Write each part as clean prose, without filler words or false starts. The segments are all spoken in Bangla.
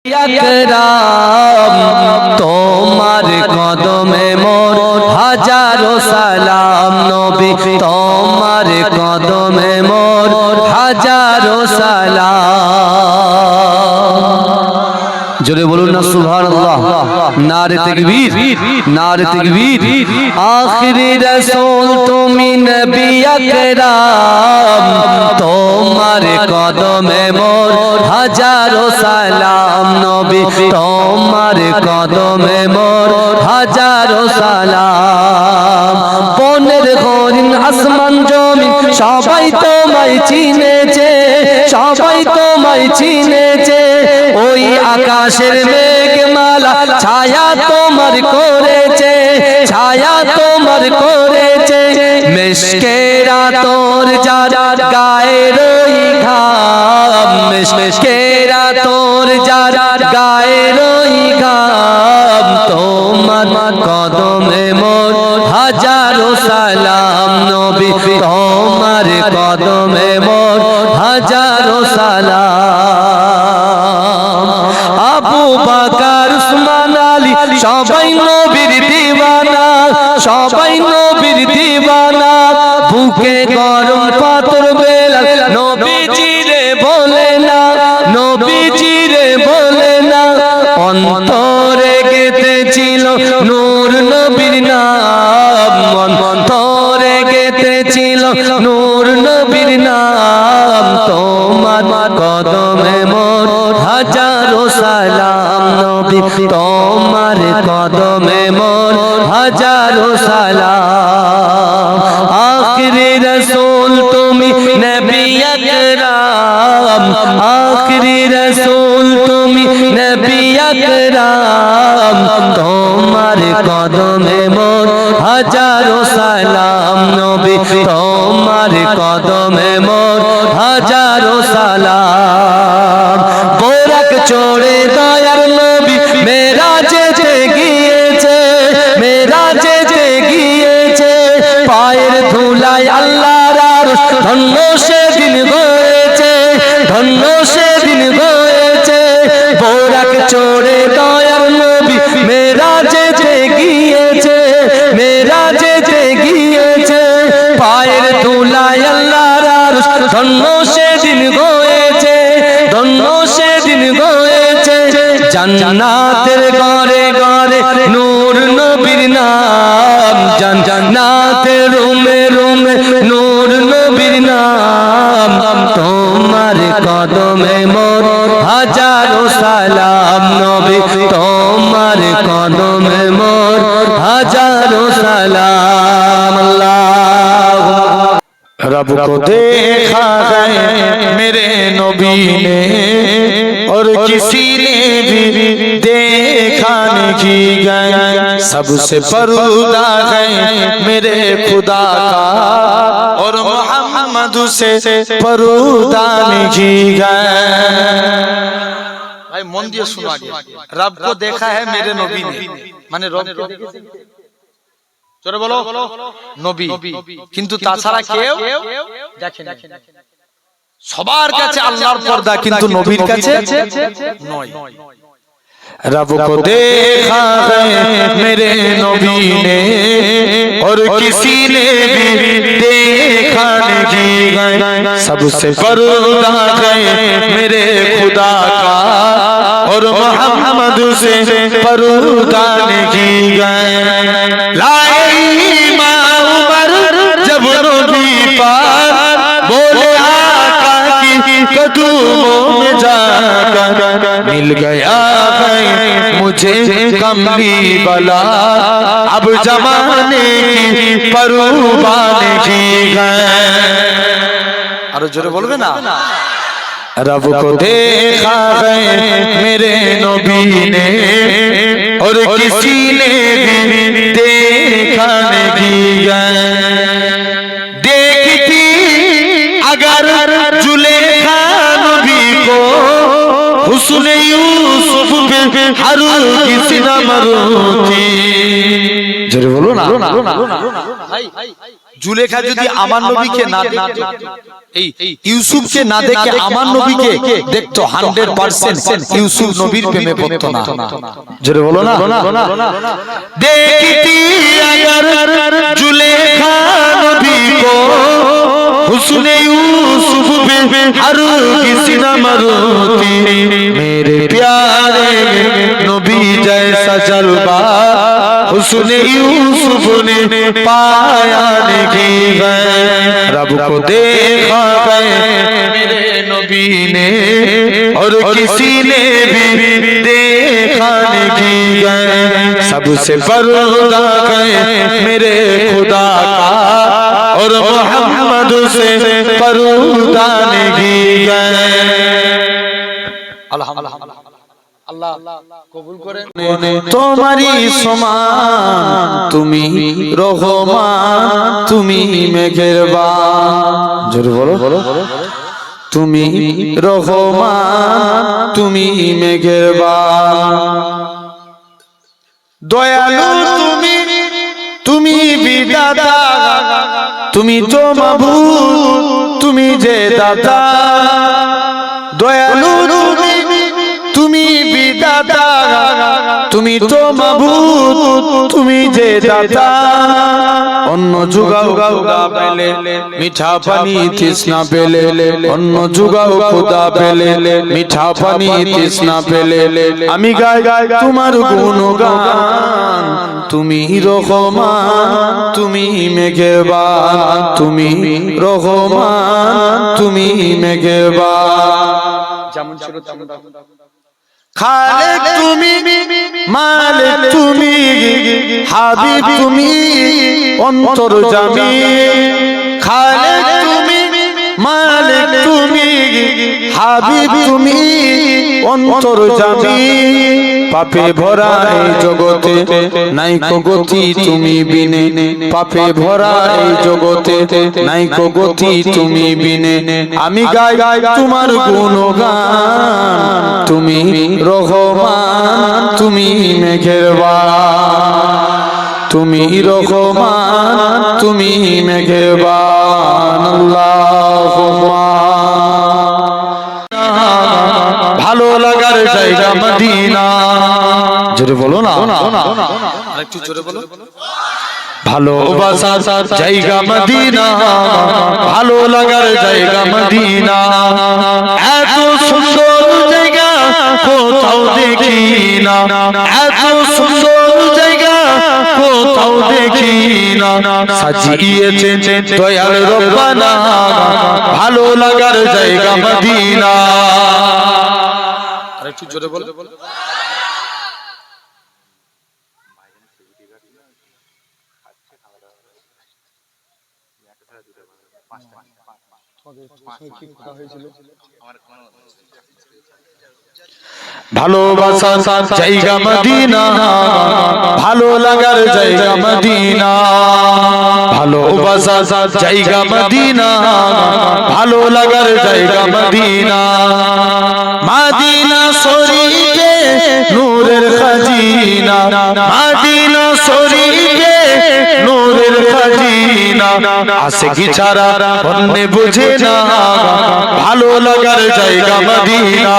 আকরাম তোমার কদমে মোর হাজারো সালাম নবী তোমার কদমে মোর হাজারো সালাম। জোরে বলুন না সুবহানাল্লাহ। নারে তাকবীর, নারে তাকবীর। আখিরি রাসূল তুমি নবী আকরাম তোমার কদমে মোর হাজারো সালাম নবী তোমার কদমে মোর হাজারো সালাম। বনের হরিণ আসমান জমিন সবাই তোমায় চিনেছে, সবাই তোমায় চিনেছে। ওই আকাশের মেঘমালা ছায়া তোমার করেছে, ছায়া তোমার করেছে। মিশকেরা তোর যারা গায়ের ওই ঘাম, মিশকেরা তোর যারা গায়ের ওই ঘাম। তোমার কদমে মোর হাজারো সালাম নবী তোমার কদমে মোর হাজারো সালাম। আবু বকর উসমান আলী সবাই নবীর দিওয়ানা, সবাই নবীর দিওয়ানা। বুকে গরম পাথর বেলা নবীজিরে বলে না, নবীজিরে বলে না। অন্তরে গেঁথেছিল নূর নবীর নাম, অন্তরে গেঁথেছিল নূর নবীর নাম। তোমার কদমে মোর হাজারো সালাম নবী তোমার কদমে মোর হাজারো সালাম। আখিরি রাসূল তুমি নবী আকরাম, আখিরি রাসূল তুমি নবী আকরাম তোমার কদমে মোর হাজারো সালাম নবী তোমার কদমে মোর হাজারো সালাম। বোরাক চড়ে দয়ার নবী মেরাজেতে গিয়েছে, মেরাজেতে গিয়েছে। পায়ের ধুলায় আল্লাহর আরশ ধন্য সেদিন হয়েছে, ধন্য সেদিন হয়েছে। বোরাক চড়ে দয়ার নবী মেরাজেতে গিয়েছে, মেরাজেতে গিয়েছে। পায়ের ধুলায় আল্লাহর আরশ ধন্য সেদিন হয়েছে, ধন্য সেদিন হয়েছে। জান্নাতের ঘরে ঘরে নূর নবীর নাম, জান্নাতের রুমে রুমে নূর নবীর নাম। তোমার কদমে মোর হাজারো সালাম নবী তোমার কদমে মোর হাজারো সালাম। আল্লাহ रब को देखा है मेरे नबी ने और किसी ने भी देखा नहीं गया। सबसे पर्दा है मेरे खुदा का और मोहम्मद से पर्दा नहीं गया। भाई मन दिए सुना गया, रब को देखा है मेरे नबी ने, माने रब को জোরে বলো নবী। কিন্তু তাছাড়া কেউ দেখে না। সবার কাছে আল্লাহর পর্দা, কিন্তু নবীর কাছে নয়। रब को देखा है मेरे नबी ने और किसी ने भी देखा नहीं गया। सबसे पर्दा है मेरे खुदा का और मोहम्मद से पर्दा नहीं गया। लाई मां उमर जब नबी पाक बोले आका की कदमों में जाकर मिल गया है मुझे कमली बला। अब जमाने की परवाह नहीं गए। और जोरे बोलबे ना। रब को देखा है मेरे नबी ने और किसी ने भी देखा नहीं गया। देखती अगर जुलेखा नबी को हुस्न यूसुफ पे हर किसी न मरूती। जरूर बोलो ना। জুলেখা যদি আমার নবীকে না দেখতো, এই ইউসুফকে না দেখে আমার নবীকে দেখতো, 100% ইউসুফ নবীর প্রেমে পড়তো না। জোরে বলো না। देखती अगर जुलेखा नबी को हुस्ने यूसुफ पे हर किसी न मरती, मेरे प्यारे नबी जैसा जलवा हुस्ने यूसुफ ने पाया नहीं है। रब को देखा है मेरे नबी ने और किसी ने भी देखा नहीं है। सबसे पर्दा है मेरे खुदा का और मोहम्मद से पर्दा नहीं है। अल्लाह कबूल करें। तुम्हारी समान तुमी रहमान तुमी मेहरबान। जोरे बोलो तुमी रहमान तुमी मेहरबान। दयालु তুমি তুমি বিধাতা তুমি তো মাবুদ তুমি যে দাতা। দয়ালু তুমি বিধাতা তুমি তো মাবুদ তুমি যে দাতা। অন্য যুগাও খোদা পেলে মিঠা পানি তৃষ্ণা পেলে, অন্য যুগাও খোদা পেলে মিঠা পানি তৃষ্ণা পেলে। আমি গাই তোমার গুণগান তুমি রহমান তুমি মেহেরবান তুমি রহমান তুমি মেহেরবান। যেমন ছিল তেমন খালেক তুমি মালিক তুমি হাবিব তুমি অন্তর্যামী। খালেক তুমি মালিক তুমি হাবিব তুমি অন্তর্যামী। পাপে ভরা এই জগতে নাই কো গতি তুমি বিনে, পাপে ভরা এই জগতে নাই কো গতি তুমি বিনে। আমি গাই তোমার গুণগান তুমি রহমান তুমি মেহেরবান তুমি রহমান তুমি মেহেরবান। আল্লাহুম্মা ভালো লাগার জায়গা মদিনা। জোরে বলো না, আরেকটু জোরে বলো। ভালোবাসার জায়গা মদিনা ভালো লাগার জায়গা মদিনা। এত সুন্দর জায়গা কোথাও দেখি না, এত সুন্দর জায়গা কোথাও দেখি না। সাজিয়েছেন দয়াল রব্বানা ভালো লাগার জায়গা মদিনা। আরেকটু জোরে বলো। ভালোবাসার জায়গা মদিনা ভালো লাগার জায়গা মদিনা। ভালোবাসার জায়গা মদিনা ভালো লাগার জায়গা মদিনা। মদিনা শরীফে নূরের খাজিনা, মদিনা শরীফে নূরের খাজিনা। আশিকি ছাড়া অন্য বুঝে না ভালো লাগার জায়গা মদিনা।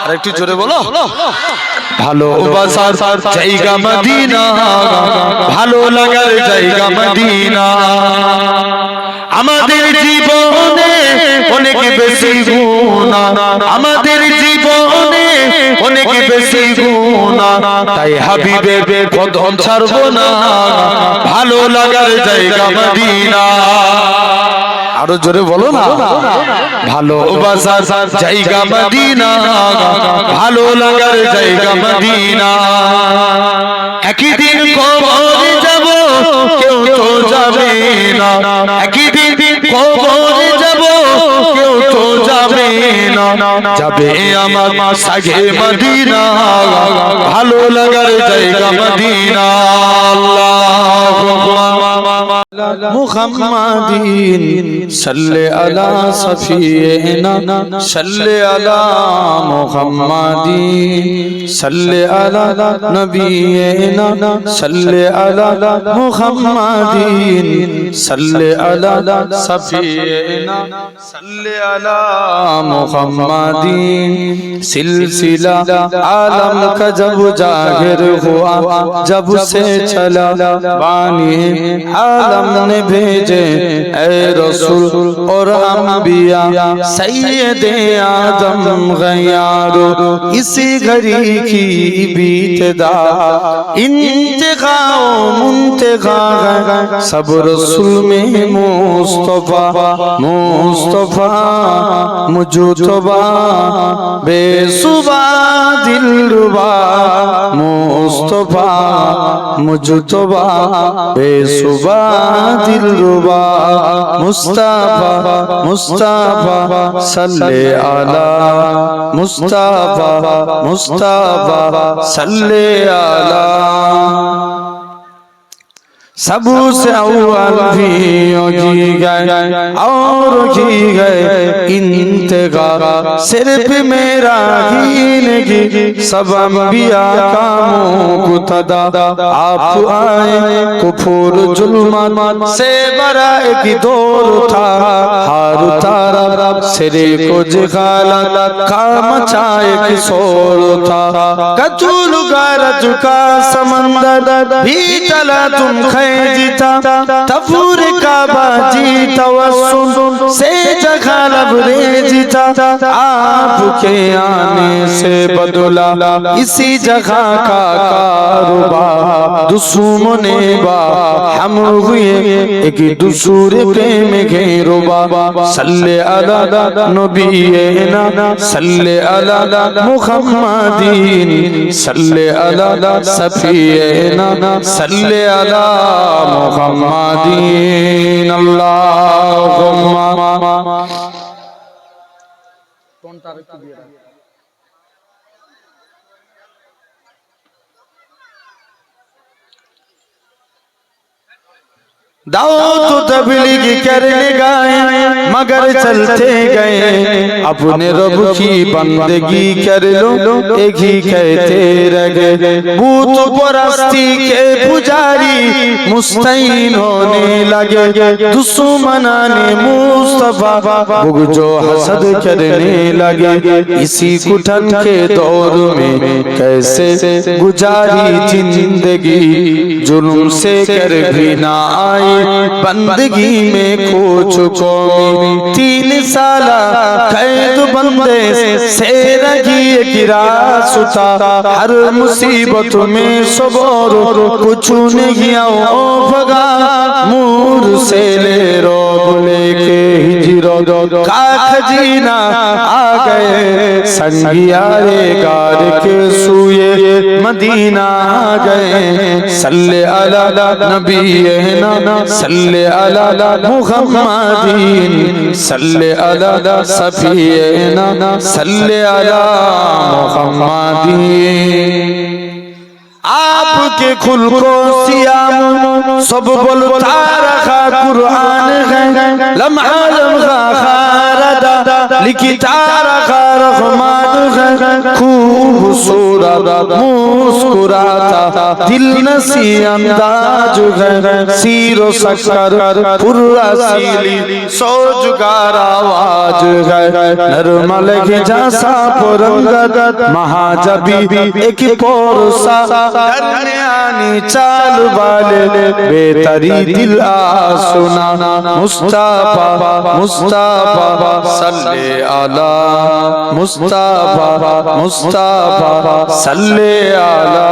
আরেকটু জোরে বলো। ভালোবাসার জায়গা মদিনা ভালো লাগার জায়গা মদিনা। আমাদের জীবনে অনেক বেশি গুনাহ, আমাদের জীবনে অনেক বেশি গুনাহ, তাই হাবিবের কদম ছাড়বো না ভালো লাগার জায়গা মদিনা। আরো জোরে বলো না। ভালোবাসার জায়গা মদিনা ভালো লাগার জায়গা মদিনা। একদিন কবরে যাব কেউ তো যাবে না, একদিন কবরে যাব কেউ তো যাবে না। যাবে আমার সাগে মদিনা ভালো লাগার জায়গা মদিনা। আল্লাহুম্মা मुहम्मदीन सल्ले अला सफीना सल्ले अला मुहम्मदीन सल्ले अला नबीना सल्ले अला मुहम्मदीन सल्ले अला सफीना सल्ले अला मुहम्मदीन सिलसिला आलम का जब जाहिर हुआ जब से चला बानी आलम ने भेजे ऐ रसूल और अंबिया सैयदे आदम गयारो इसी घड़ी की बीतदा इंतखा मुंतखा सब रसूल में मुस्तफा मुस्तफा मुजतबा बेसुबा दिलरुबा मुस्तफा मुजतबा बेसुबा दिलरुबा मुस्तफा मुस्तफा सल्ले अला मुस्तफा मुस्तफा सल्ले अला सबसे अव्वल भी जी गए और की गए इंतगा सिर्फ मेरा ही नहीं सब अंबिया का मुक़तदा आप आए कुफर जुल्म से बरा एक दौर था हार तारा सिरे को जगाला काम चाहे कि सोर था कचूल गरज का समंदर भी चला तुम जीता तफूर का बाजी तवस्सुल से जगह लबरे जीता आपके आने से बदला इसी जगह का कारोबार दुश्मने बा हम हुए एक दूसरे प्रेम घेरोबा सल्ले अला नबीना सल्ले अला मुहम्मदीन सल्ले अला सफीना सल्ले अला मुहम्मदीन अल्लाहुम्मा दाऊद तबलीग करने गए मगर चलते गए अपने रब की बंदगी कर लो एक ही कहते रह गए भूत परस्ती के पुजारी मुस्तईन होने लगे दुश्मनाने मुस्तफा बुग़्ज़ो हसद करने लगे इसी कुठन के दौर में कैसे गुजारी जिंदगी जुल्म से कर भी ना आए बंदगी में खो चुको 3 साला कैद बंदे से रही गिरा सुता हर मुसीबत में सबर कुछ नहीं आओ भगा मूर से ले रो लेके हिजरो का खजीना आ गए संगियारे गार के सुए मदीना आ गए सल्ले अला नबीना सल्ले अला मुहम्मदीन सल्ले अला सफीना सल्ले अला मुहम्मदीन आपके खुल्को सियाम सब बोलता रखा कुरान है लम्हा लम्हा खारदा लिखता रखा रहमान है खूबसूरत मुस्कुराता दिल नसी अंदाज है सीरो शक्कर पुर्रसीली सोजगार आवाज है नरमल की जैसा पुरंगत महाजबी एक पोरसा दरमियानी चाल वाले बेतरी दिल आसुना मुस्तफा मुस्तफा सल्ले अला मुस्तफा मुस्तफा सल्ले अला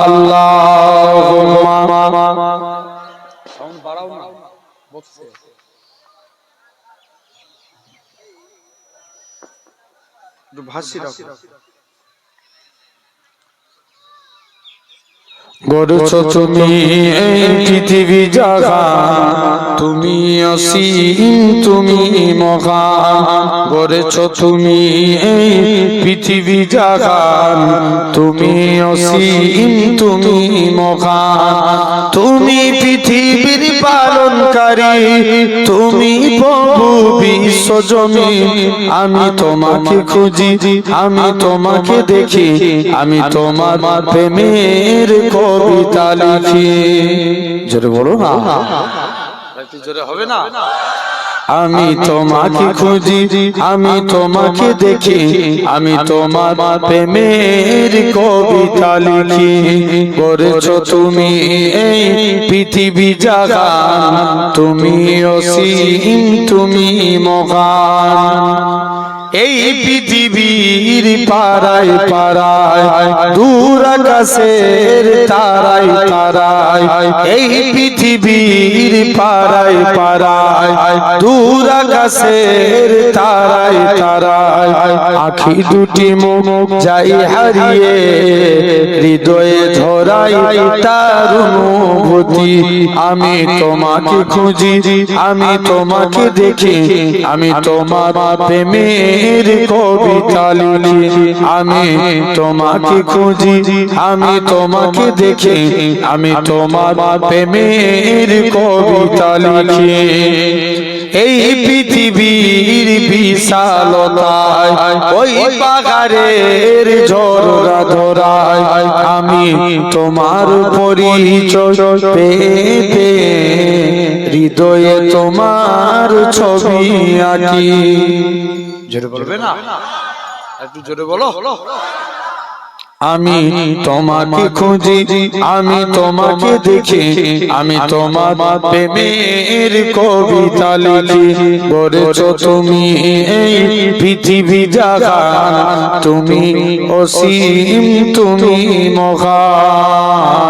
अल्लाहुम्मा साउंड बढ़ाओ ना बॉक्स से जो भाषी रखो গড়েছ তুমি এই পৃথিবী জাহান, তুমি অসীম তুমি মহান। গড়েছ তুমি এই পৃথিবী জাহান, তুমি অসীম তুমি মহান। তুমি পৃথিবীর পালনকারী, তুমি প্রভু বিশ্বজনীন। আমি তোমাকে খুঁজি, আমি তোমাকে দেখি, আমি তোমার প্রেমের কবিতা লিখি। জোরে বলো না, একটু জোরে হবে না? আমি তোমাকে খুঁজি, আমি তোমাকে দেখি, আমি তোমার প্রেমের কবিতা লিখি। করেছ তুমি এই পৃথিবী জাহান, তুমি অসীম তুমি মহান। এই পৃথিবীর পাড়ায় পাড়ায়, দূর আকাশের তারায় তারায়, এই পৃথিবীর পাড়ায় পাড়ায়, দূর আকাশের তারায় তারায়, আখি দুটি মুখ যাই হারিয়ে, হৃদয়ে ধরাই তার অনুভূতি। আমি তোমাকে খুঁজি, আমি তোমাকে দেখি, আমি তোমার প্রেমের কবিতা লিখি। আমি তোমাকে খুঁজি, আমি তোমাকে দেখি, আমি তোমার প্রেমের কবিতা লিখি। এই পৃথিবীর বিশালতায়, ওই পাহাড়ের ঝরনা ধরায়, আমি তোমার পরিচয় পেতে হৃদয়ে তোমার ছবি আঁকি। জোরে বলবে না, একটু জোরে বলো। আমি তোমাকে খুঁজি, আমি তোমাকে দেখি, আমি তোমার প্রেমের কবিতা লিখি। গড়েছ তুমি এই পৃথিবী জাহান, তুমি অসীম তুমি মহান।